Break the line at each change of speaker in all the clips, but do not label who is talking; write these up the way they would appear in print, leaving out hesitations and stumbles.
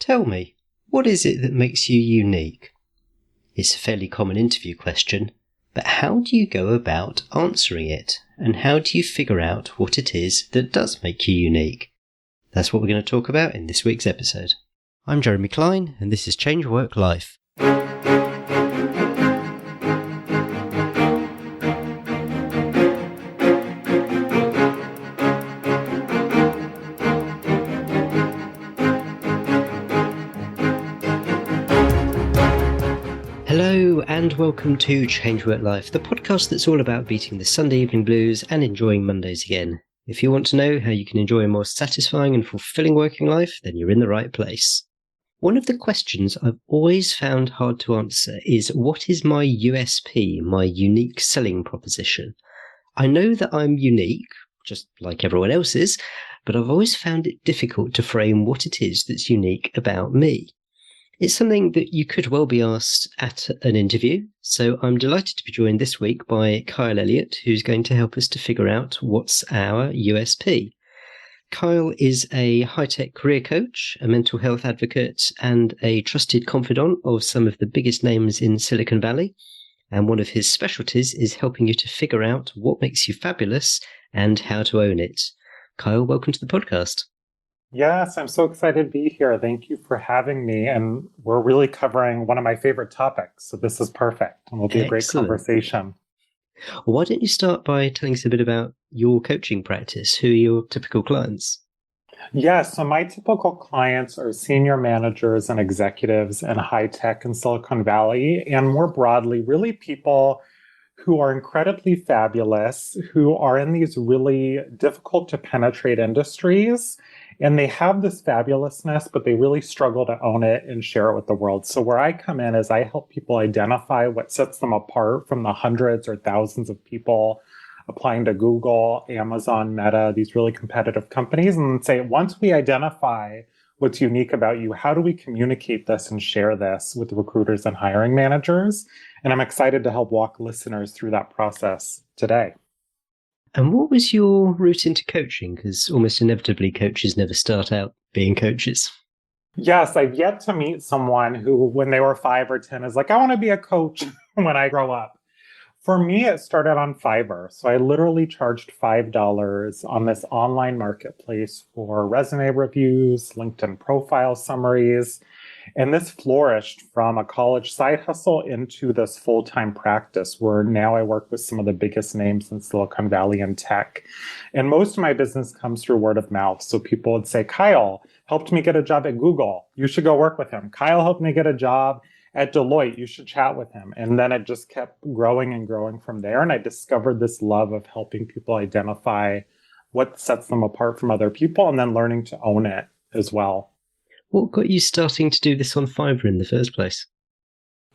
Tell me, what is it that makes you unique? It's a fairly common interview question, but how do you go about answering it? And how do you figure out what it is that does make you unique? That's what we're going to talk about in this week's episode. I'm Jeremy Klein, and this is Change Work Life. Hello and welcome to Change Work Life, the podcast that's all about beating the Sunday evening blues and enjoying Mondays again. If you want to know how you can enjoy a more satisfying and fulfilling working life, then you're in the right place. One of the questions I've always found hard to answer is, what is my USP, my unique selling proposition? I know that I'm unique, just like everyone else is, but I've always found it difficult to frame what it is that's unique about me. It's something that you could well be asked at an interview, so I'm delighted to be joined this week by Kyle Elliott, who's going to help us to figure out what's our USP. Kyle is a high-tech career coach, a mental health advocate, and a trusted confidant of some of the biggest names in Silicon Valley. And one of his specialties is helping you to figure out what makes you fabulous and how to own it. Kyle, welcome to the podcast.
Yes, I'm so excited to be here. Thank you for having me. And we're really covering one of my favorite topics. So this is perfect and will be a great conversation.
Well, why don't you start by telling us a bit about your coaching practice? Who are your typical clients?
Yes, so my typical clients are senior managers and executives in high tech in Silicon Valley, and more broadly, really people who are incredibly fabulous, who are in these really difficult to penetrate industries. And they have this fabulousness, but they really struggle to own it and share it with the world. So where I come in is I help people identify what sets them apart from the hundreds or thousands of people applying to Google, Amazon, Meta, these really competitive companies, and say, once we identify what's unique about you, how do we communicate this and share this with recruiters and hiring managers? And I'm excited to help walk listeners through that process today.
And what was your route into coaching? Because almost inevitably, coaches never start out being coaches.
Yes, I've yet to meet someone who, when they were 5 or 10, is like, I want to be a coach when I grow up. For me, it started on Fiverr. So I literally charged $5 on this online marketplace for resume reviews, LinkedIn profile summaries. And this flourished from a college side hustle into this full-time practice where now I work with some of the biggest names in Silicon Valley in tech. And most of my business comes through word of mouth. So people would say, Kyle helped me get a job at Google. You should go work with him. Kyle helped me get a job at Deloitte. You should chat with him. And then it just kept growing and growing from there. And I discovered this love of helping people identify what sets them apart from other people and then learning to own it as well.
What got you starting to do this on Fiverr in the first place?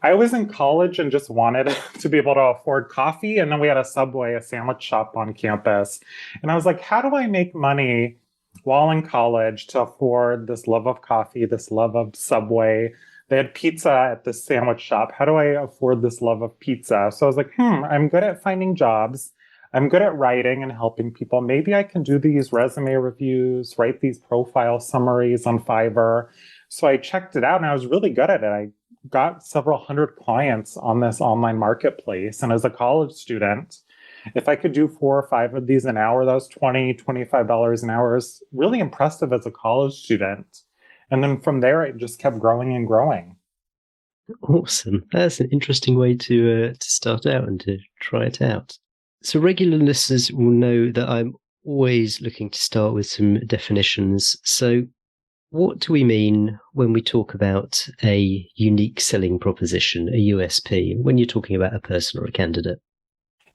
I was in college and just wanted to be able to afford coffee. And then we had a Subway, a sandwich shop on campus. And I was like, how do I make money while in college to afford this love of coffee, this love of Subway? They had pizza at this sandwich shop. How do I afford this love of pizza? So I was like, I'm good at finding jobs. I'm good at writing and helping people. Maybe I can do these resume reviews, write these profile summaries on Fiverr. So I checked it out and I was really good at it. I got several hundred clients on this online marketplace. And as a college student, if I could do 4 or 5 of these an hour, that was $20, $25 an hour. It was really impressive as a college student. And then from there, it just kept growing and growing.
Awesome. That's an interesting way to start out and to try it out. So regular listeners will know that I'm always looking to start with some definitions. So what do we mean when we talk about a unique selling proposition, a USP, when you're talking about a person or a candidate?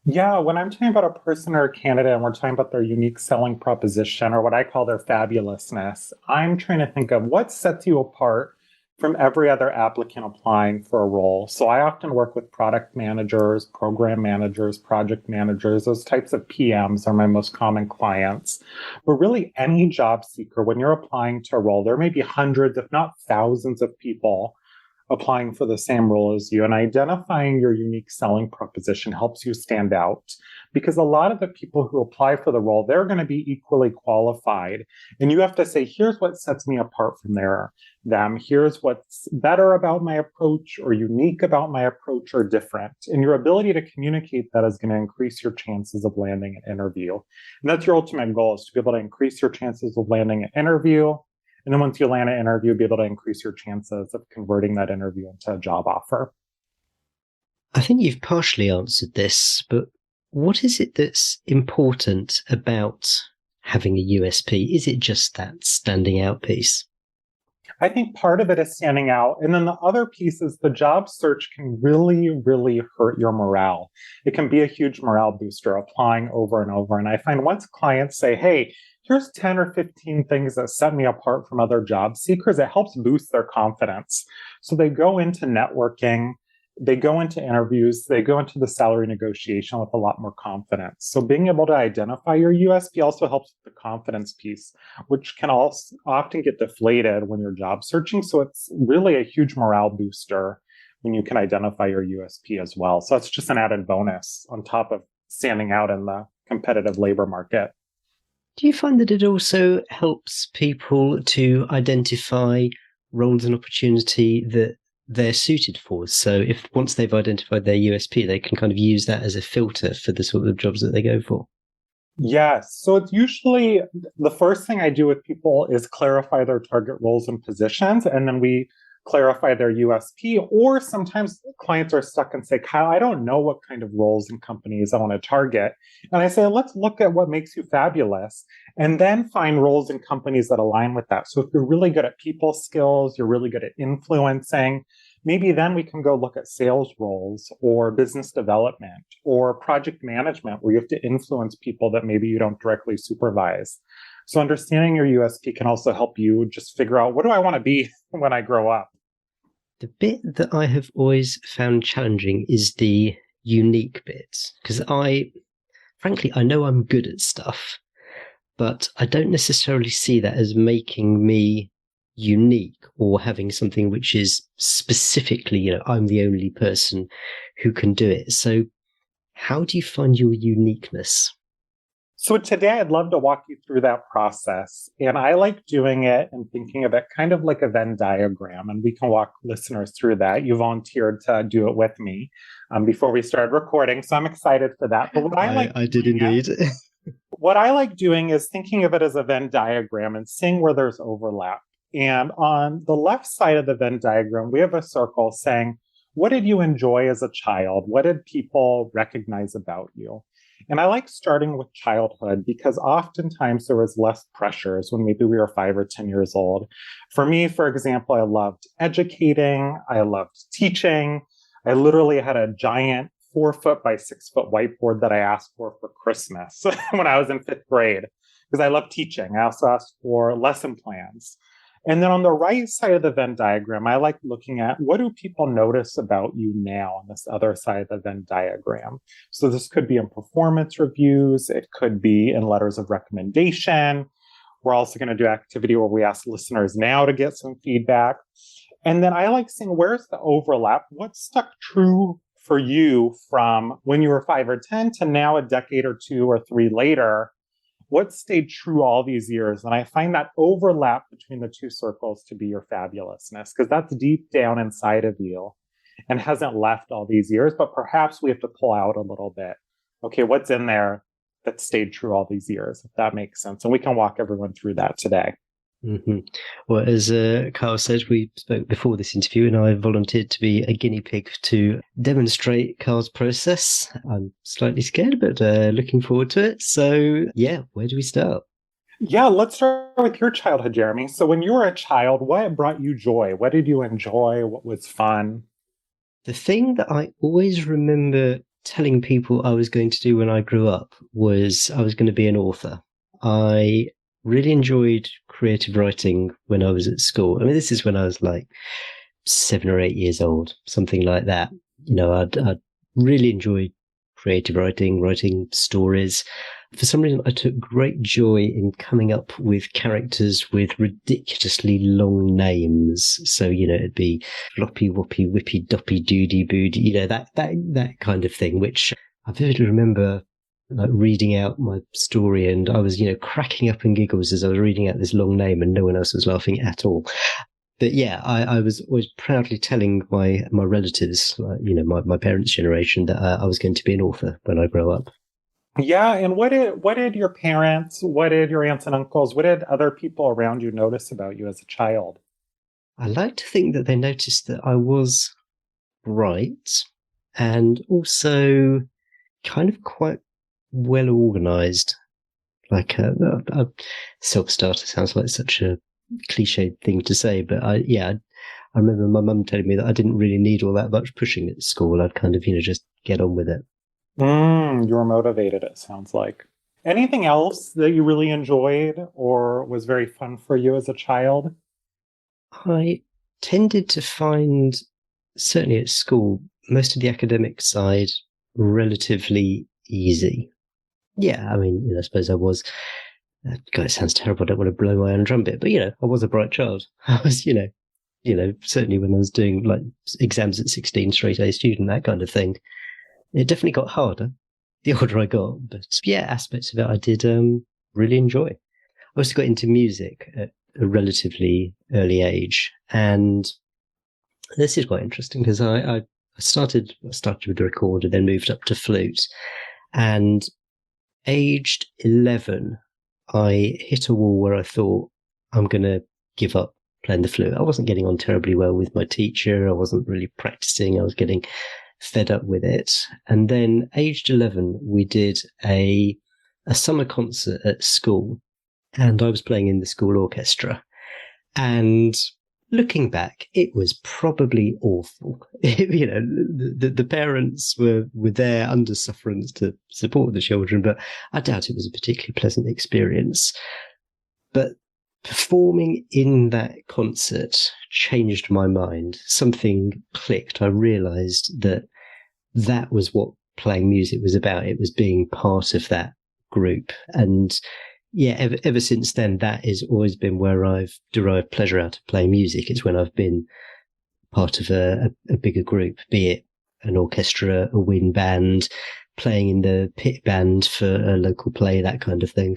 Yeah, when I'm talking about a person or a candidate and we're talking about their unique selling proposition or what I call their fabulousness, I'm trying to think of what sets you apart from every other applicant applying for a role. So I often work with product managers, program managers, project managers. Those types of PMs are my most common clients. But really any job seeker, when you're applying to a role, there may be hundreds, if not thousands of people applying for the same role as you. And identifying your unique selling proposition helps you stand out, because a lot of the people who apply for the role, they're going to be equally qualified. And you have to say, here's what sets me apart from them. Here's what's better about my approach or unique about my approach or different. And your ability to communicate that is going to increase your chances of landing an interview. And that's your ultimate goal, is to be able to increase your chances of landing an interview. And then once you land an interview, be able to increase your chances of converting that interview into a job offer.
I think you've partially answered this, but what is it that's important about having a USP? Is it just that standing out piece?
I think part of it is standing out. And then the other piece is the job search can really, really hurt your morale. It can be a huge morale booster, applying over and over. And I find once clients say, hey, here's 10 or 15 things that set me apart from other job seekers, it helps boost their confidence. So they go into networking, they go into interviews, they go into the salary negotiation with a lot more confidence. So being able to identify your USP also helps with the confidence piece, which can also often get deflated when you're job searching. So it's really a huge morale booster when you can identify your USP as well. So that's just an added bonus on top of standing out in the competitive labor market.
Do you find that it also helps people to identify roles and opportunity that they're suited for? So if once they've identified their USP, they can kind of use that as a filter for the sort of jobs that they go for?
Yes. So it's usually the first thing I do with people is clarify their target roles and positions, and then we clarify their USP. Or sometimes clients are stuck and say, Kyle, I don't know what kind of roles and companies I want to target. And I say, let's look at what makes you fabulous and then find roles and companies that align with that. So if you're really good at people skills, you're really good at influencing, maybe then we can go look at sales roles or business development or project management, where you have to influence people that maybe you don't directly supervise. So understanding your USP can also help you just figure out, what do I want to be when I grow up?
The bit that I have always found challenging is the unique bit, because frankly, I know I'm good at stuff, but I don't necessarily see that as making me unique or having something which is specifically, I'm the only person who can do it. So how do you find your uniqueness?
So today I'd love to walk you through that process. And I like doing it and thinking of it kind of like a Venn diagram. And we can walk listeners through that. You volunteered to do it with me before we started recording. So I'm excited for that. But what
I did indeed.
What I like doing is thinking of it as a Venn diagram and seeing where there's overlap. And on the left side of the Venn diagram, we have a circle saying, what did you enjoy as a child? What did people recognize about you? And I like starting with childhood because oftentimes there was less pressures when maybe we were 5 or 10 years old. For me, for example, I loved educating. I loved teaching. I literally had a giant 4-foot by 6-foot whiteboard that I asked for Christmas when I was in 5th grade, because I love teaching. I also asked for lesson plans. And then on the right side of the Venn diagram, I like looking at, what do people notice about you now on this other side of the Venn diagram? So this could be in performance reviews. It could be in letters of recommendation. We're also going to do activity where we ask listeners now to get some feedback. And then I like seeing, where's the overlap? What stuck true for you from when you were 5 or 10 to now, a decade or 2 or 3 later? What stayed true all these years? And I find that overlap between the two circles to be your fabulousness, because that's deep down inside of you and hasn't left all these years, but perhaps we have to pull out a little bit. Okay, what's in there that stayed true all these years, if that makes sense? And we can walk everyone through that today.
Mm-hmm. Well, as Carl said, we spoke before this interview and I volunteered to be a guinea pig to demonstrate Carl's process. I'm slightly scared, but looking forward to it. So yeah, where do we start?
Yeah, let's start with your childhood, Jeremy. So when you were a child, what brought you joy? What did you enjoy? What was fun?
The thing that I always remember telling people I was going to do when I grew up was I was going to be an author. I really enjoyed creative writing when I was at school. I mean, this is when I was like 7 or 8 years old, something like that. I'd really enjoyed creative writing, writing stories. For some reason, I took great joy in coming up with characters with ridiculously long names. So, it'd be floppy, whoppy, whippy, doppy, doody, boody, that kind of thing, which I vividly remember like reading out my story, and I was, cracking up in giggles as I was reading out this long name, and no one else was laughing at all. But yeah, I was always proudly telling my relatives, my parents' generation, that I was going to be an author when I grow up.
Yeah, and what did your parents, what did your aunts and uncles, what did other people around you notice about you as a child?
I like to think that they noticed that I was bright and also kind of quite well organized. Like a self-starter sounds like such a cliched thing to say, but I remember my mum telling me that I didn't really need all that much pushing at school. I'd kind of, just get on with it.
You were motivated, it sounds like. Anything else that you really enjoyed or was very fun for you as a child?
I tended to find, certainly at school, most of the academic side relatively easy. Yeah, I mean, I suppose I was. God, it sounds terrible. I don't want to blow my own trumpet, but I was a bright child. I was, certainly when I was doing like exams at 16, straight A student, that kind of thing. It definitely got harder the older I got, but yeah, aspects of it I did really enjoy. I also got into music at a relatively early age, and this is quite interesting because I started with the recorder, then moved up to flute, and aged 11, I hit a wall where I thought I'm going to give up playing the flute. I wasn't getting on terribly well with my teacher. I wasn't really practicing. I was getting fed up with it. And then aged 11, we did a summer concert at school, and I was playing in the school orchestra. And looking back, it was probably awful. The parents were there under sufferance to support the children, but I doubt it was a particularly pleasant experience. But performing in that concert changed my mind. Something clicked. I realized that was what playing music was about. It was being part of that group. And yeah, ever since then, that has always been where I've derived pleasure out of playing music. It's when I've been part of a bigger group, be it an orchestra, a wind band, playing in the pit band for a local play, that kind of thing.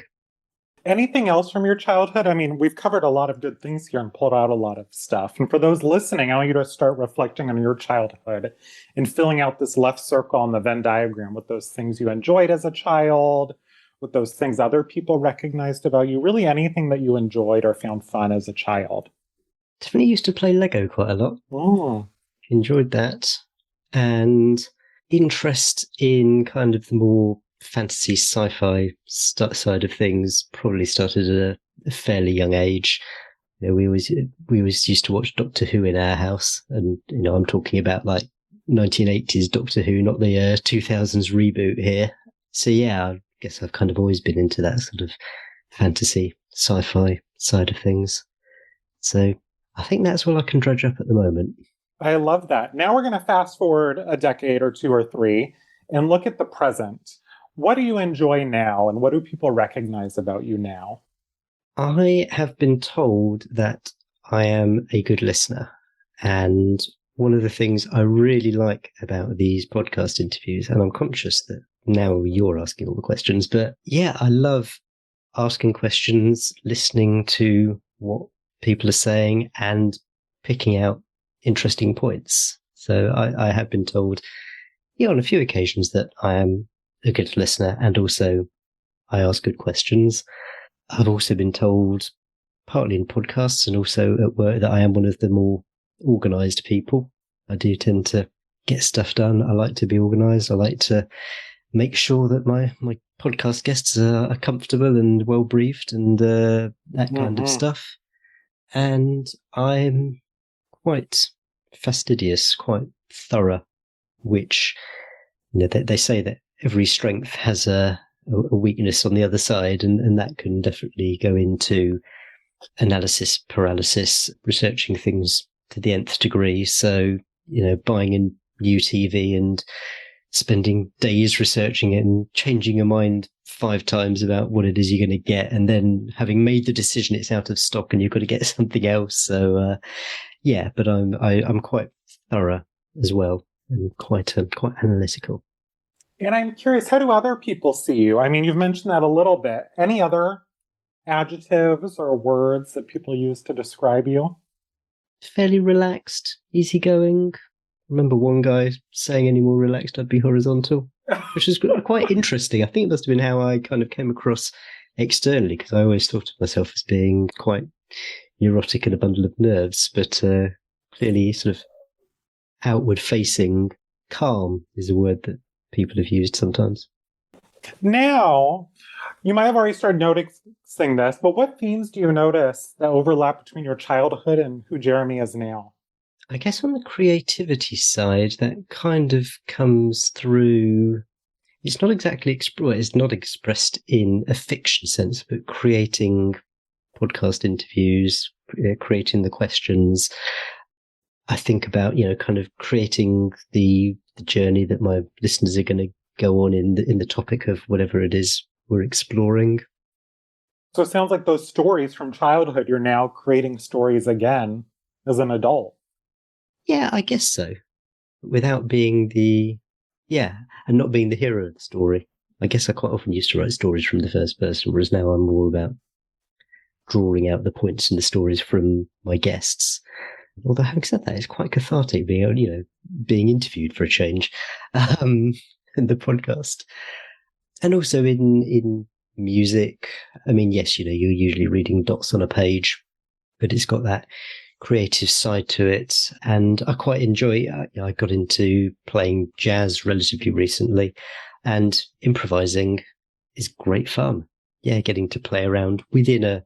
Anything else from your childhood? I mean, we've covered a lot of good things here and pulled out a lot of stuff. And for those listening, I want you to start reflecting on your childhood and filling out this left circle on the Venn diagram with those things you enjoyed as a child, with those things other people recognized about you, really anything that you enjoyed or found fun as a child.
Definitely used to play Lego quite a lot. Enjoyed that. And interest in kind of the more fantasy sci-fi side of things probably started at a fairly young age. We always used to watch Doctor Who in our house, and I'm talking about like 1980s Doctor Who, not the 2000s reboot here. So yeah, I guess I've kind of always been into that sort of fantasy sci-fi side of things. So I think that's what I can dredge up at the moment.
I love that. Now we're going to fast forward a decade or two or three and look at the present. What do you enjoy now, and what do people recognize about you now?
I have been told that I am a good listener. And one of the things I really like about these podcast interviews, and I'm conscious that now you're asking all the questions, but yeah, I love asking questions, listening to what people are saying, and picking out interesting points. So I have been told, on a few occasions that I am a good listener, and also I ask good questions. I've also been told, partly in podcasts and also at work, that I am one of the more organized people. I do tend to get stuff done. I like to be organized. I like to make sure that my podcast guests are comfortable and well briefed and that kind of stuff. And I'm quite fastidious, quite thorough, which they say that every strength has a weakness on the other side, and that can definitely go into analysis paralysis, researching things to the nth degree. So, buying a new TV and spending days researching it and changing your mind 5 times about what it is you're going to get, and then having made the decision it's out of stock and you've got to get something else. So but I'm quite thorough as well, and quite analytical.
And I'm curious, how do other people see you? I mean, you've mentioned that a little bit. Any other adjectives or words that people use to describe you?
Fairly relaxed, easygoing. I remember one guy saying, any more relaxed, I'd be horizontal, which is quite interesting. I think it must have been how I kind of came across externally, because I always thought of myself as being quite neurotic and a bundle of nerves, but clearly sort of outward facing. Calm is a word that people have used sometimes.
Now, you might have already started noticing this, but what themes do you notice that overlap between your childhood and who Jeremy is now?
I guess on the creativity side, that kind of comes through. It's not exactly it's not expressed in a fiction sense, but creating podcast interviews, creating the questions. I think about, kind of creating the journey that my listeners are going to go on in the topic of whatever it is we're exploring.
So it sounds like those stories from childhood, you're now creating stories again as an adult.
Yeah, I guess so. Without being and not being the hero of the story. I guess I quite often used to write stories from the first person, whereas now I'm more about drawing out the points in the stories from my guests. Although having said that, it's quite cathartic being interviewed for a change, in the podcast. And also in music, I mean, yes, you're usually reading dots on a page, but it's got that creative side to it. And I quite enjoy, I got into playing jazz relatively recently, and improvising is great fun. Yeah, getting to play around within a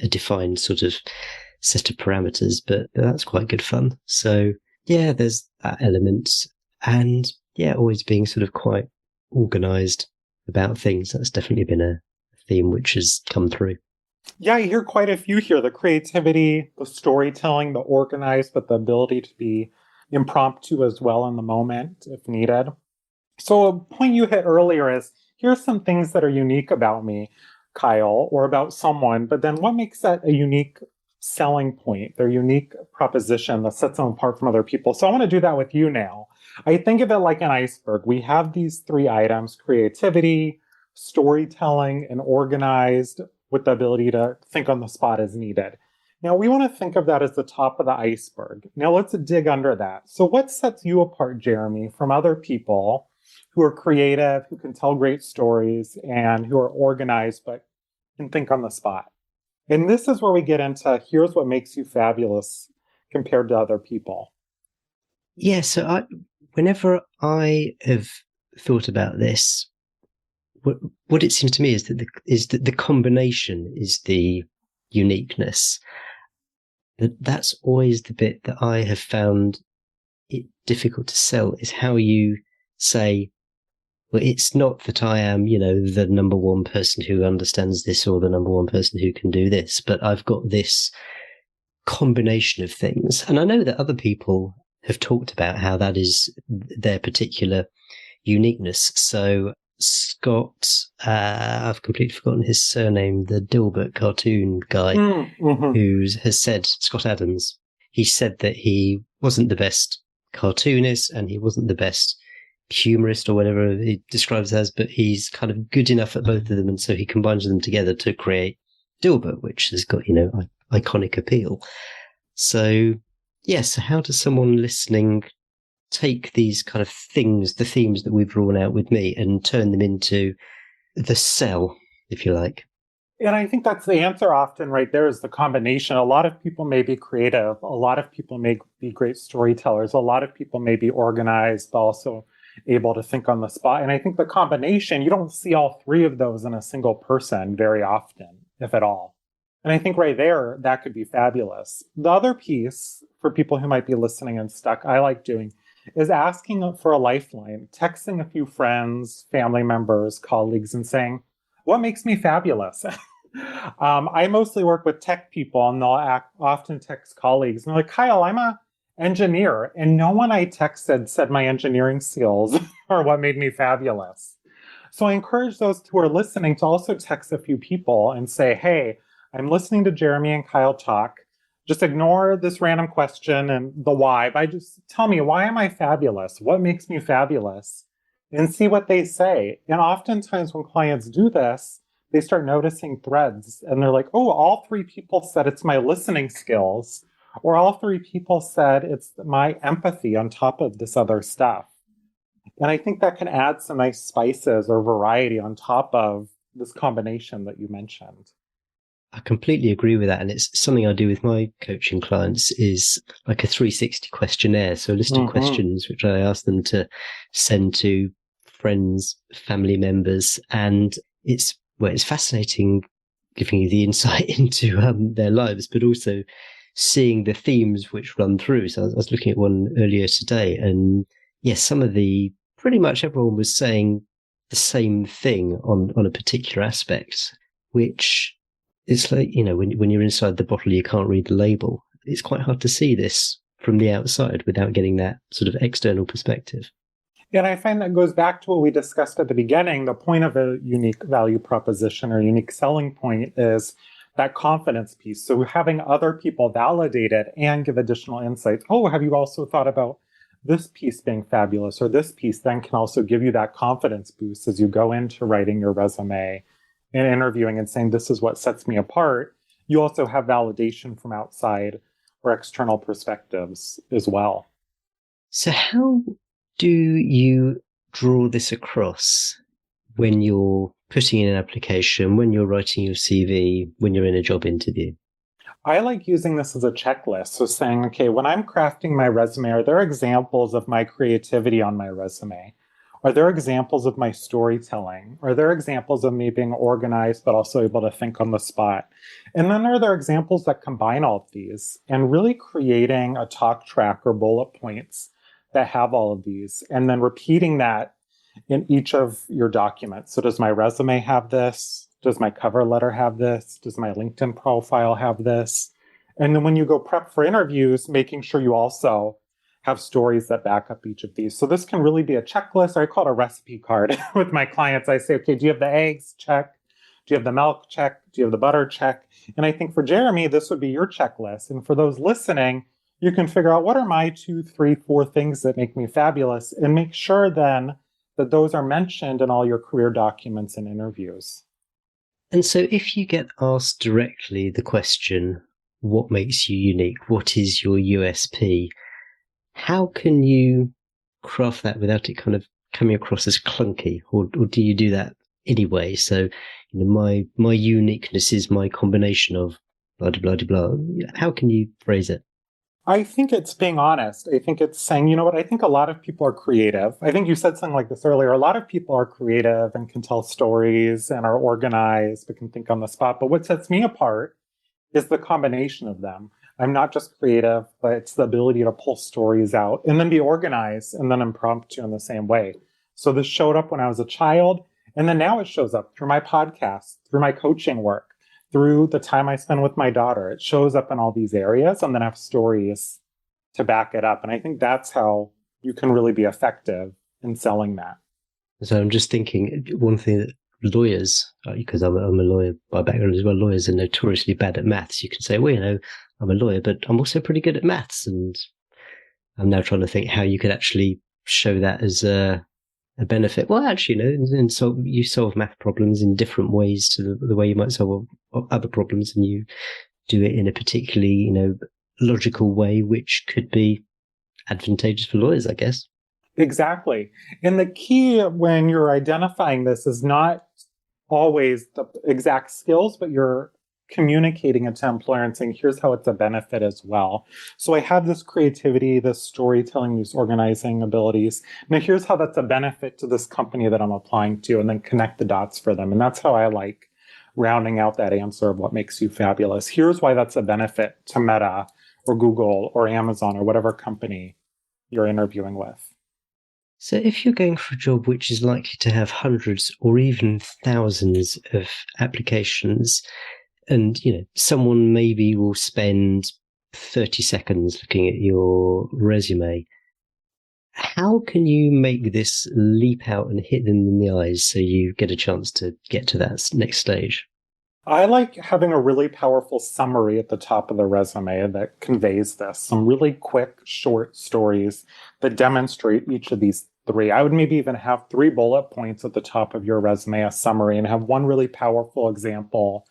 defined sort of set of parameters, but that's quite good fun. So yeah, there's that element. And yeah, always being sort of quite organized about things. That's definitely been a theme which has come through.
Yeah, I hear quite a few here. The creativity, the storytelling, the organized, but the ability to be impromptu as well in the moment if needed. So a point you hit earlier is, here's some things that are unique about me, Kyle, or about someone, but then what makes that a unique selling point, their unique proposition that sets them apart from other people? So I want to do that with you now. I think of it like an iceberg. We have these 3 items: creativity, storytelling, and organized, with the ability to think on the spot as needed. Now, we want to think of that as the top of the iceberg. Now, let's dig under that. So what sets you apart, Jeremy, from other people who are creative, who can tell great stories, and who are organized but can think on the spot? And this is where we get into, here's what makes you fabulous compared to other people.
Yeah, so whenever I have thought about this, what it seems to me is that the combination is the uniqueness. That's always the bit that I have found it difficult to sell, is how you say, well, it's not that I am, the number one person who understands this, or the number one person who can do this, but I've got this combination of things. And I know that other people have talked about how that is their particular uniqueness. So Scott, I've completely forgotten his surname, the Dilbert cartoon guy, who has said, Scott Adams, he said that he wasn't the best cartoonist and he wasn't the best humorist, or whatever he describes as, but he's kind of good enough at both of them, and so he combines them together to create Dilbert, which has got, iconic appeal. So, yes, how does someone listening take these kind of things, the themes that we've drawn out with me, and turn them into the sell, if you like?
And I think that's the answer often right there, is the combination. A lot of people may be creative. A lot of people may be great storytellers. A lot of people may be organized, but also able to think on the spot. And I think the combination, you don't see all 3 of those in a single person very often, if at all. And I think right there, that could be fabulous. The other piece for people who might be listening and stuck, I like doing, is asking for a lifeline, texting a few friends, family members, colleagues, and saying, what makes me fabulous? I mostly work with tech people, and they'll often text colleagues, and they're like, Kyle, I'm a engineer. And no one I texted said my engineering skills are what made me fabulous. So I encourage those who are listening to also text a few people and say, hey, I'm listening to Jeremy and Kyle talk. Just ignore this random question and the why, but just tell me, why am I fabulous? What makes me fabulous? And see what they say. And oftentimes when clients do this, they start noticing threads and they're like, oh, all three people said it's my listening skills, or all three people said it's my empathy on top of this other stuff. And I think that can add some nice spices or variety on top of this combination that you mentioned.
I completely agree with that. And it's something I do with my coaching clients is like a 360 questionnaire. So a list of questions which I ask them to send to friends, family members. And it's fascinating giving you the insight into their lives, but also seeing the themes which run through. So I was looking at one earlier today, and yes, pretty much everyone was saying the same thing on a particular aspect, which is like, when you're inside the bottle, you can't read the label. It's quite hard to see this from the outside without getting that sort of external perspective.
And I find that goes back to what we discussed at the beginning. The point of a unique value proposition or unique selling point is that confidence piece. So having other people validate it and give additional insights. Oh, have you also thought about this piece being fabulous? Or this piece then can also give you that confidence boost as you go into writing your resume and interviewing and saying, this is what sets me apart. You also have validation from outside or external perspectives as well.
So how do you draw this across when you're putting in an application, when you're writing your CV, when you're in a job interview?
I like using this as a checklist. So saying, okay, when I'm crafting my resume, are there examples of my creativity on my resume? Are there examples of my storytelling? Are there examples of me being organized, but also able to think on the spot? And then are there examples that combine all of these and really creating a talk track or bullet points that have all of these, and then repeating that in each of your documents. So does my resume have this? Does my cover letter have this? Does my LinkedIn profile have this? And then when you go prep for interviews, making sure you also have stories that back up each of these. So this can really be a checklist, or I call it a recipe card with my clients. I say, okay, do you have the eggs? Check. Do you have the milk? Check. Do you have the butter? Check. And I think for Jeremy, this would be your checklist. And for those listening, you can figure out what are my 2, 3, 4 things that make me fabulous, and make sure then that those are mentioned in all your career documents and interviews.
And so if you get asked directly the question, what makes you unique? What is your USP? How can you craft that without it kind of coming across as clunky? Or do you do that anyway? So, my uniqueness is my combination of blah, blah, blah, blah. How can you phrase it?
I think it's being honest. I think it's saying, you know what, I think a lot of people are creative. I think you said something like this earlier. A lot of people are creative and can tell stories and are organized, but can think on the spot. But what sets me apart is the combination of them. I'm not just creative, but it's the ability to pull stories out and then be organized and then impromptu in the same way. So this showed up when I was a child, and then now it shows up through my podcast, through my coaching work, through the time I spend with my daughter. It shows up in all these areas, and then I have stories to back it up. And I think that's how you can really be effective in selling that.
So I'm just thinking, one thing that lawyers, because I'm a lawyer by background as well, lawyers are notoriously bad at maths. You can say, well, I'm a lawyer, but I'm also pretty good at maths. And I'm now trying to think how you could actually show that as a benefit. Well, actually, you solve math problems in different ways to the way you might solve other problems, and you do it in a particularly, logical way, which could be advantageous for lawyers, I guess.
Exactly. And the key when you're identifying this is not always the exact skills, but you're communicating it to employer and saying, here's how it's a benefit as well. So I have this creativity, this storytelling, these organizing abilities. Now here's how that's a benefit to this company that I'm applying to, and then connect the dots for them. And that's how I like rounding out that answer of what makes you fabulous. Here's why that's a benefit to Meta or Google or Amazon or whatever company you're interviewing with.
So if you're going for a job which is likely to have hundreds or even thousands of applications, and, someone maybe will spend 30 seconds looking at your resume. How can you make this leap out and hit them in the eyes so you get a chance to get to that next stage?
I like having a really powerful summary at the top of the resume that conveys this. Some really quick, short stories that demonstrate each of these three. I would maybe even have 3 bullet points at the top of your resume, a summary, and have one really powerful example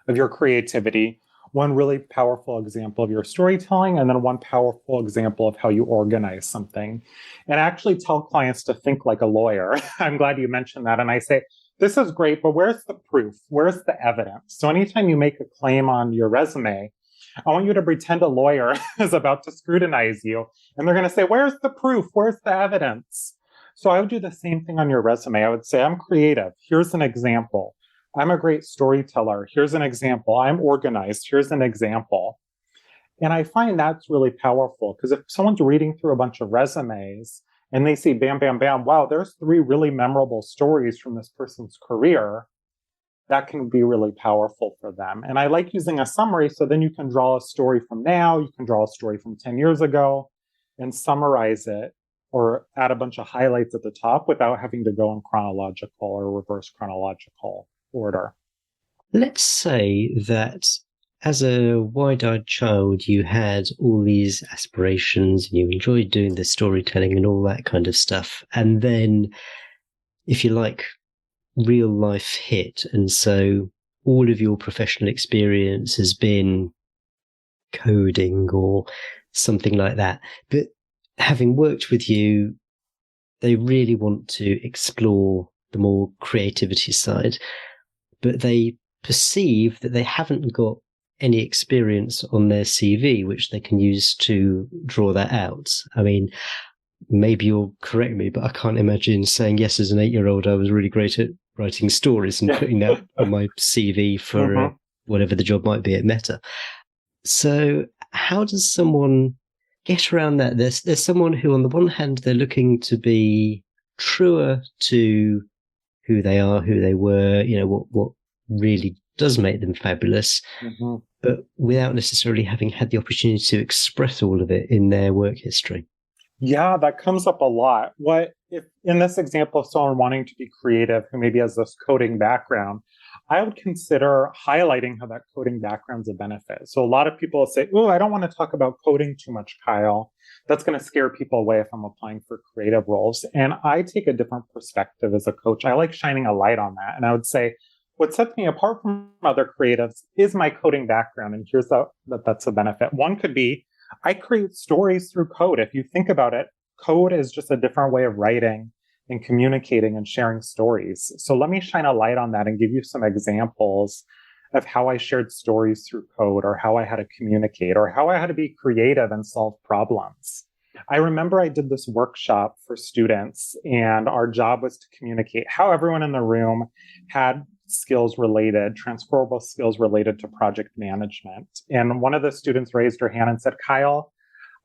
of your creativity, one really powerful example of your storytelling, and then one powerful example of how you organize something. And actually tell clients to think like a lawyer. I'm glad you mentioned that. And I say, this is great, but where's the proof? Where's the evidence? So anytime you make a claim on your resume, I want you to pretend a lawyer is about to scrutinize you. And they're going to say, where's the proof? Where's the evidence? So I would do the same thing on your resume. I would say, I'm creative. Here's an example. I'm a great storyteller. Here's an example. I'm organized. Here's an example. And I find that's really powerful because if someone's reading through a bunch of resumes and they see bam, bam, bam, wow, there's 3 really memorable stories from this person's career, that can be really powerful for them. And I like using a summary so then you can draw a story from now, you can draw a story from 10 years ago and summarize it or add a bunch of highlights at the top without having to go in chronological or reverse chronological order.
Let's say that as a wide-eyed child, you had all these aspirations and you enjoyed doing the storytelling and all that kind of stuff. And then, if you like, real life hit. And so all of your professional experience has been coding or something like that. But having worked with you, they really want to explore the more creativity side, but they perceive that they haven't got any experience on their CV, which they can use to draw that out. I mean, maybe you'll correct me, but I can't imagine saying, yes, as an 8-year-old, I was really great at writing stories and putting that on my CV for whatever the job might be at Meta. So how does someone get around that? There's someone who, on the one hand, they're looking to be truer to who they are, who they were, what really does make them fabulous, but without necessarily having had the opportunity to express all of it in their work history.
Yeah, that comes up a lot. What if in this example of someone wanting to be creative who maybe has this coding background, I would consider highlighting how that coding background's a benefit. So a lot of people say, oh, I don't want to talk about coding too much, Kyle. That's going to scare people away if I'm applying for creative roles. And I take a different perspective as a coach. I like shining a light on that. And I would say, what sets me apart from other creatives is my coding background. And here's that's a benefit. One could be, I create stories through code. If you think about it, code is just a different way of writing and communicating and sharing stories. So let me shine a light on that and give you some examples of how I shared stories through code, or how I had to communicate, or how I had to be creative and solve problems. I remember I did this workshop for students, and our job was to communicate how everyone in the room had transferable skills related to project management. And one of the students raised her hand and said, Kyle,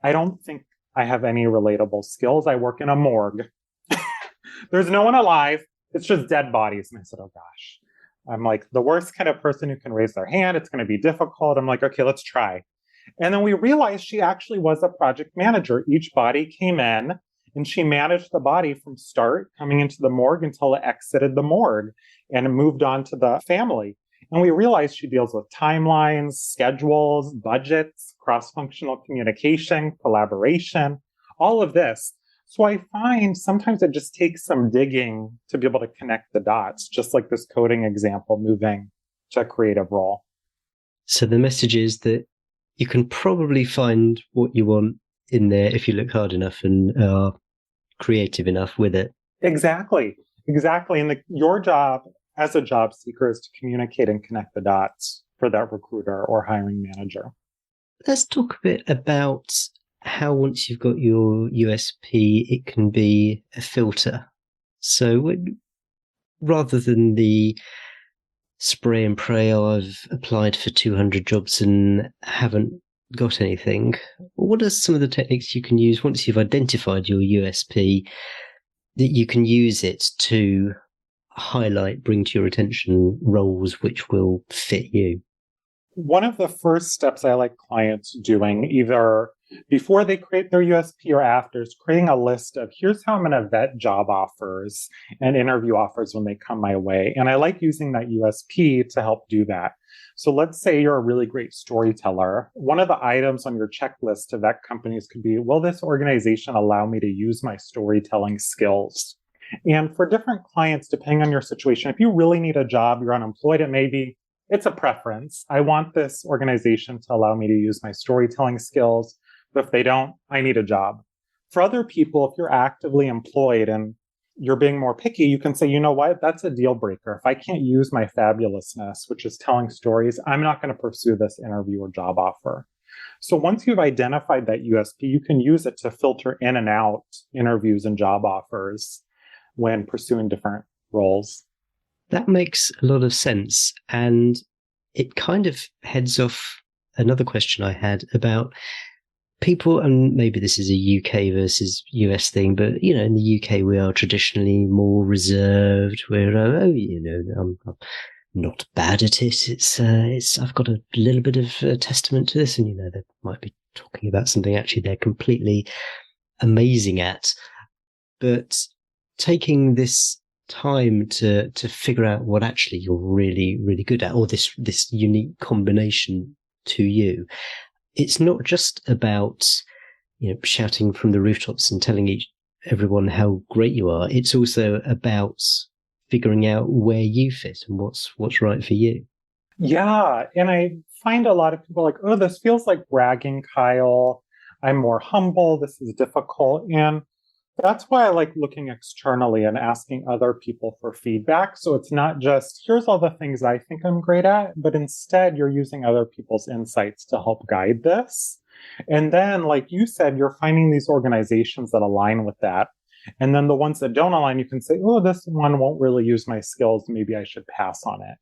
I don't think I have any relatable skills. I work in a morgue. There's no one alive. It's just dead bodies. And I said, oh gosh. I'm like, the worst kind of person who can raise their hand. It's going to be difficult. I'm like, okay, let's try. And then we realized she actually was a project manager. Each body came in and she managed the body from start coming into the morgue until it exited the morgue and moved on to the family. And we realized she deals with timelines, schedules, budgets, cross-functional communication, collaboration, all of this. So I find sometimes it just takes some digging to be able to connect the dots, just like this coding example, moving to a creative role.
So the message is that you can probably find what you want in there if you look hard enough and are creative enough with it.
Exactly. And your job as a job seeker is to communicate and connect the dots for that recruiter or hiring manager.
Let's talk a bit about how, once you've got your USP, it can be a filter. So rather than the spray and pray, I've applied for 200 jobs and haven't got anything, what are some of the techniques you can use once you've identified your USP that you can use it to highlight, bring to your attention roles which will fit you?
One of the first steps I like clients doing, either before they create their USP or after, is creating a list of here's how I'm going to vet job offers and interview offers when they come my way. And I like using that USP to help do that. So let's say you're a really great storyteller. One of the items on your checklist to vet companies could be, will this organization allow me to use my storytelling skills? And for different clients, depending on your situation, if you really need a job, you're unemployed, it may be, it's a preference. I want this organization to allow me to use my storytelling skills. But if they don't, I need a job. For other people, if you're actively employed and you're being more picky, you can say, you know what, that's a deal breaker. If I can't use my fabulousness, which is telling stories, I'm not going to pursue this interview or job offer. So once you've identified that USP, you can use it to filter in and out interviews and job offers when pursuing different roles.
That makes a lot of sense. And it kind of heads off another question I had about people, and maybe this is a UK versus US thing, but, in the UK, we are traditionally more reserved. We're, I'm not bad at it. I've got a little bit of a testament to this, and, they might be talking about something actually they're completely amazing at. But taking this time to figure out what actually you're really, really good at, or this unique combination to you. It's not just about, shouting from the rooftops and telling everyone how great you are. It's also about figuring out where you fit and what's right for you.
Yeah. And I find a lot of people like, oh, this feels like bragging, Kyle. I'm more humble. This is difficult. And that's why I like looking externally and asking other people for feedback. So it's not just, here's all the things I think I'm great at, but instead you're using other people's insights to help guide this. And then, like you said, you're finding these organizations that align with that. And then the ones that don't align, you can say, oh, this one won't really use my skills. Maybe I should pass on it.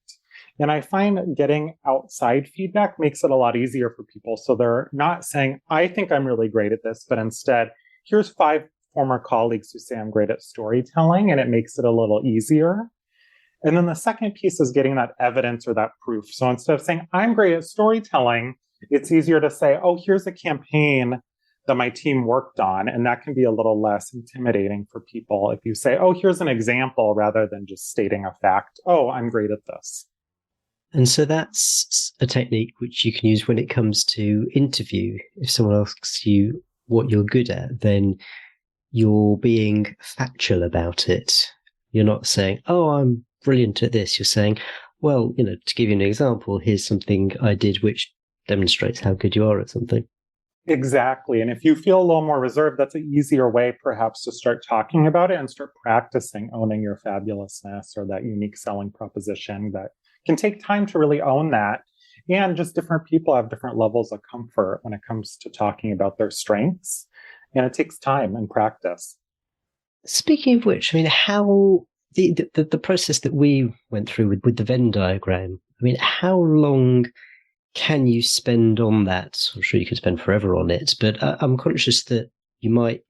And I find getting outside feedback makes it a lot easier for people. So they're not saying, I think I'm really great at this, but instead, here's 5 former colleagues who say I'm great at storytelling, and it makes it a little easier. And then the second piece is getting that evidence or that proof. So instead of saying, I'm great at storytelling, it's easier to say, oh, here's a campaign that my team worked on. And that can be a little less intimidating for people if you say, oh, here's an example, rather than just stating a fact. Oh, I'm great at this.
And so that's a technique which you can use when it comes to interview. If someone asks you what you're good at, then you're being factual about it. You're not saying, oh, I'm brilliant at this. You're saying, well, to give you an example, here's something I did which demonstrates how good you are at something.
Exactly. And if you feel a little more reserved, that's an easier way perhaps to start talking about it and start practicing owning your fabulousness or that unique selling proposition. That can take time to really own that. And just different people have different levels of comfort when it comes to talking about their strengths. And it takes time and practice.
Speaking of which, how the process that we went through with the Venn diagram, how long can you spend on that? I'm sure you could spend forever on it, but I'm conscious that you might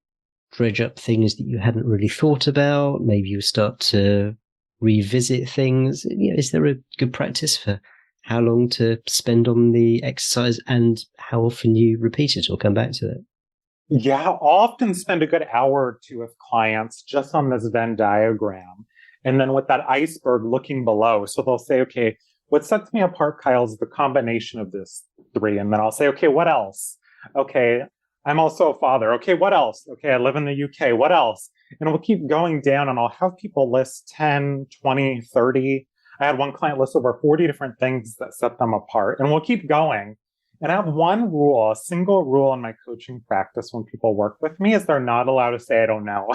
dredge up things that you hadn't really thought about. Maybe you start to revisit things. Is there a good practice for how long to spend on the exercise and how often you repeat it or come back to it?
Yeah, I'll often spend a good hour or two with clients just on this Venn diagram. And then with that iceberg looking below. So they'll say, okay, what sets me apart, Kyle, is the combination of this 3. And then I'll say, okay, what else? Okay, I'm also a father. Okay, what else? Okay, I live in the UK. What else? And we'll keep going down and I'll have people list 10, 20, 30. I had one client list over 40 different things that set them apart. And we'll keep going. And I have one rule, a single rule in my coaching practice when people work with me is they're not allowed to say, I don't know.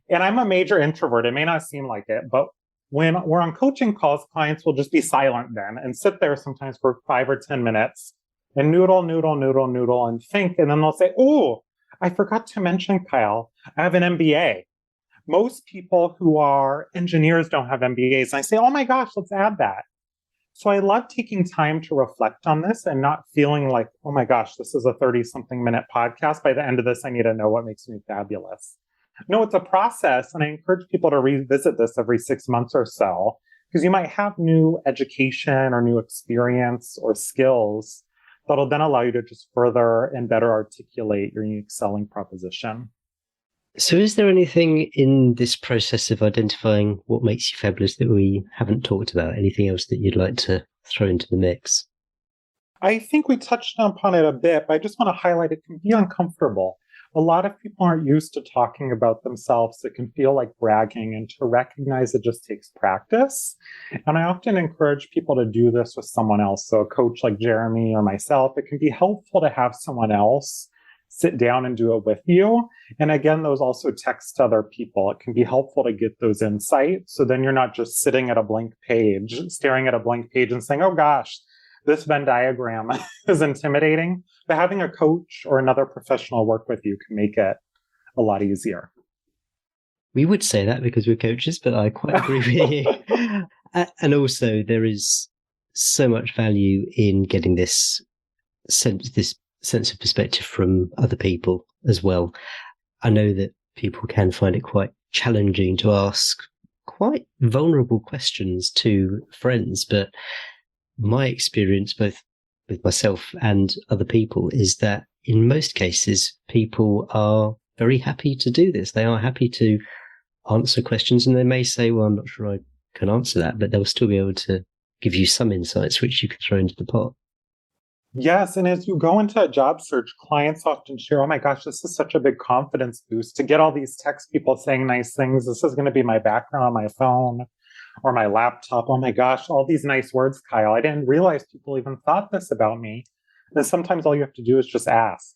And I'm a major introvert. It may not seem like it, but when we're on coaching calls, clients will just be silent then and sit there sometimes for 5 or 10 minutes and noodle, and think. And then they'll say, oh, I forgot to mention, Kyle, I have an MBA. Most people who are engineers don't have MBAs. And I say, oh my gosh, let's add that. So I love taking time to reflect on this and not feeling like, oh my gosh, this is a 30-something minute podcast. By the end of this, I need to know what makes me fabulous. No, it's a process. And I encourage people to revisit this every 6 months or so, because you might have new education or new experience or skills that'll then allow you to just further and better articulate your unique selling proposition.
So is there anything in this process of identifying what makes you fabulous that we haven't talked about? Anything else that you'd like to throw into the mix?
I think we touched upon it a bit, but I just want to highlight it can be uncomfortable. A lot of people aren't used to talking about themselves. It can feel like bragging, and to recognize it just takes practice. And I often encourage people to do this with someone else. So a coach like Jeremy or myself, it can be helpful to have someone else sit down and do it with you. And again, those also text other people. It can be helpful to get those insights. So then you're not just sitting at a blank page, staring at a blank page and saying, oh gosh, this Venn diagram is intimidating. But having a coach or another professional work with you can make it a lot easier.
We would say that because we're coaches, but I quite agree with you. And also, there is so much value in getting this sense of perspective from other people as well. I know that people can find it quite challenging to ask quite vulnerable questions to friends, but my experience, both with myself and other people, is that in most cases, people are very happy to do this. They are happy to answer questions, and they may say, well, I'm not sure I can answer that, but they'll still be able to give you some insights which you can throw into the pot.
Yes, and as you go into a job search, clients often share, oh my gosh, this is such a big confidence boost to get all these text people saying nice things. This is going to be my background on my phone or my laptop. Oh my gosh, all these nice words, Kyle. I didn't realize people even thought this about me. And sometimes all you have to do is just ask.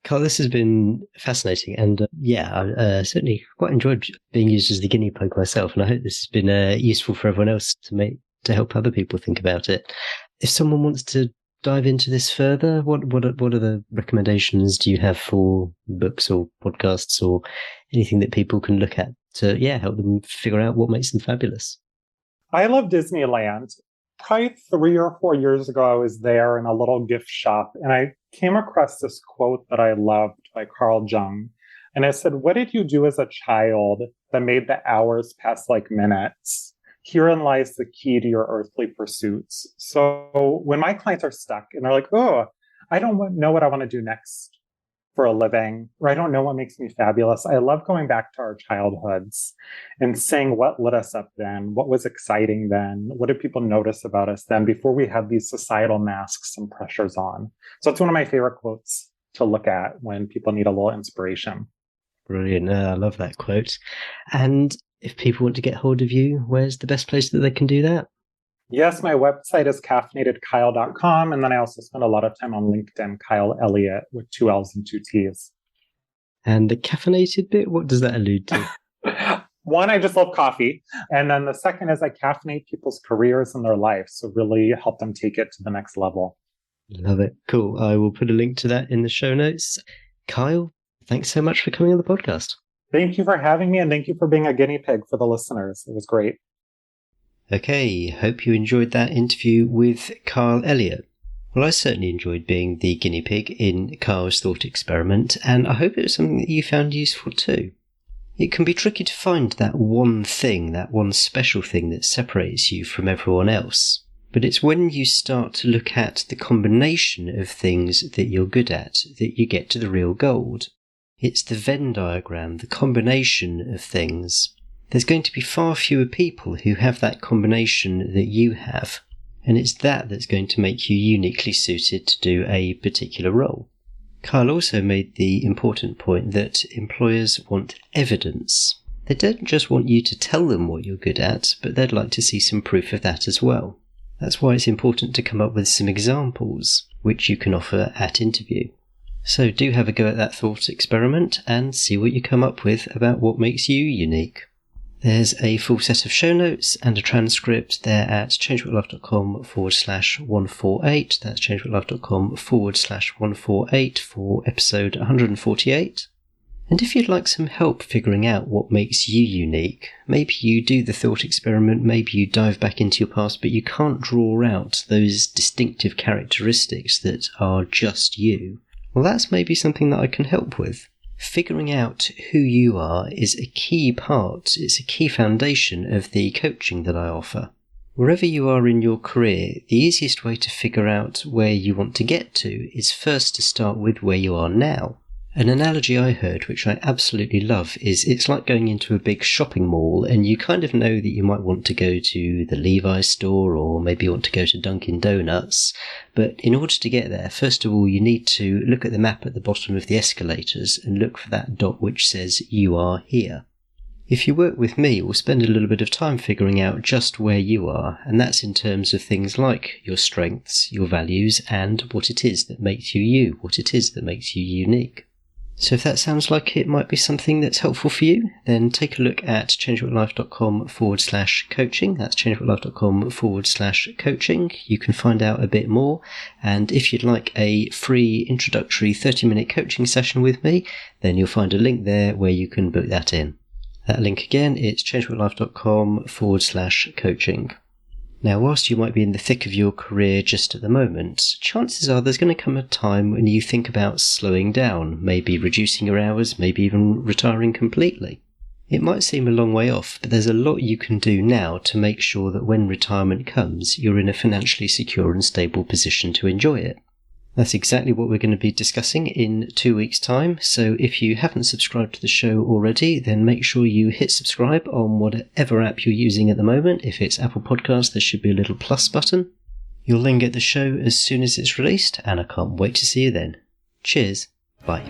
Carl, this has been fascinating. And I certainly quite enjoyed being used as the guinea pig myself. And I hope this has been useful for everyone else to help other people think about it. If someone wants to dive into this further, what are the recommendations do you have for books or podcasts or anything that people can look at to help them figure out what makes them fabulous? I
love Disneyland. Probably 3 or 4 years ago, I was there in a little gift shop and I came across this quote that I loved by Carl Jung. And it said, what did you do as a child that made the hours pass like minutes? Herein lies the key to your earthly pursuits. So when my clients are stuck and they're like, oh, I don't know what I want to do next for a living, or I don't know what makes me fabulous, I love going back to our childhoods and saying what lit us up then, what was exciting then, what did people notice about us then before we had these societal masks and pressures on. So it's one of my favorite quotes to look at when people need a little inspiration.
Brilliant. I love that quote. And if people want to get hold of you, where's the best place that they can do that?
Yes, my website is caffeinatedkyle.com. And then I also spend a lot of time on LinkedIn, Kyle Elliott, with 2 L's and 2 T's.
And the caffeinated bit, what does that allude to?
One, I just love coffee. And then the second is I caffeinate people's careers and their lives. So really help them take it to the next level.
Love it. Cool. I will put a link to that in the show notes. Kyle, thanks so much for coming on the podcast.
Thank you for having me, and thank you for being a guinea pig for the listeners. It was great.
Okay, hope you enjoyed that interview with Kyle Elliott. Well, I certainly enjoyed being the guinea pig in Kyle's thought experiment, and I hope it was something that you found useful too. It can be tricky to find that one thing, that one special thing that separates you from everyone else. But it's when you start to look at the combination of things that you're good at that you get to the real gold. It's the Venn diagram, the combination of things. There's going to be far fewer people who have that combination that you have, and it's that that's going to make you uniquely suited to do a particular role. Kyle also made the important point that employers want evidence. They don't just want you to tell them what you're good at, but they'd like to see some proof of that as well. That's why it's important to come up with some examples which you can offer at interview. So do have a go at that thought experiment and see what you come up with about what makes you unique. There's a full set of show notes and a transcript there at changewhatlife.com/148. That's changewhatlife.com/148 for episode 148. And if you'd like some help figuring out what makes you unique, maybe you do the thought experiment, maybe you dive back into your past, but you can't draw out those distinctive characteristics that are just you. Well, that's maybe something that I can help with. Figuring out who you are is a key part, it's a key foundation of the coaching that I offer. Wherever you are in your career, the easiest way to figure out where you want to get to is first to start with where you are now. An analogy I heard, which I absolutely love, is it's like going into a big shopping mall and you kind of know that you might want to go to the Levi's store or maybe you want to go to Dunkin' Donuts. But in order to get there, first of all, you need to look at the map at the bottom of the escalators and look for that dot which says you are here. If you work with me, we'll spend a little bit of time figuring out just where you are, and that's in terms of things like your strengths, your values, and what it is that makes you you, what it is that makes you unique. So if that sounds like it might be something that's helpful for you, then take a look at changeworklife.com/coaching. That's changeworklife.com/coaching. You can find out a bit more. And if you'd like a free introductory 30-minute coaching session with me, then you'll find a link there where you can book that in. That link again, it's changeworklife.com/coaching. Now, whilst you might be in the thick of your career just at the moment, chances are there's going to come a time when you think about slowing down, maybe reducing your hours, maybe even retiring completely. It might seem a long way off, but there's a lot you can do now to make sure that when retirement comes, you're in a financially secure and stable position to enjoy it. That's exactly what we're going to be discussing in 2 weeks' time, so if you haven't subscribed to the show already, then make sure you hit subscribe on whatever app you're using at the moment. If it's Apple Podcasts, there should be a little plus button. You'll then get the show as soon as it's released, and I can't wait to see you then. Cheers, bye.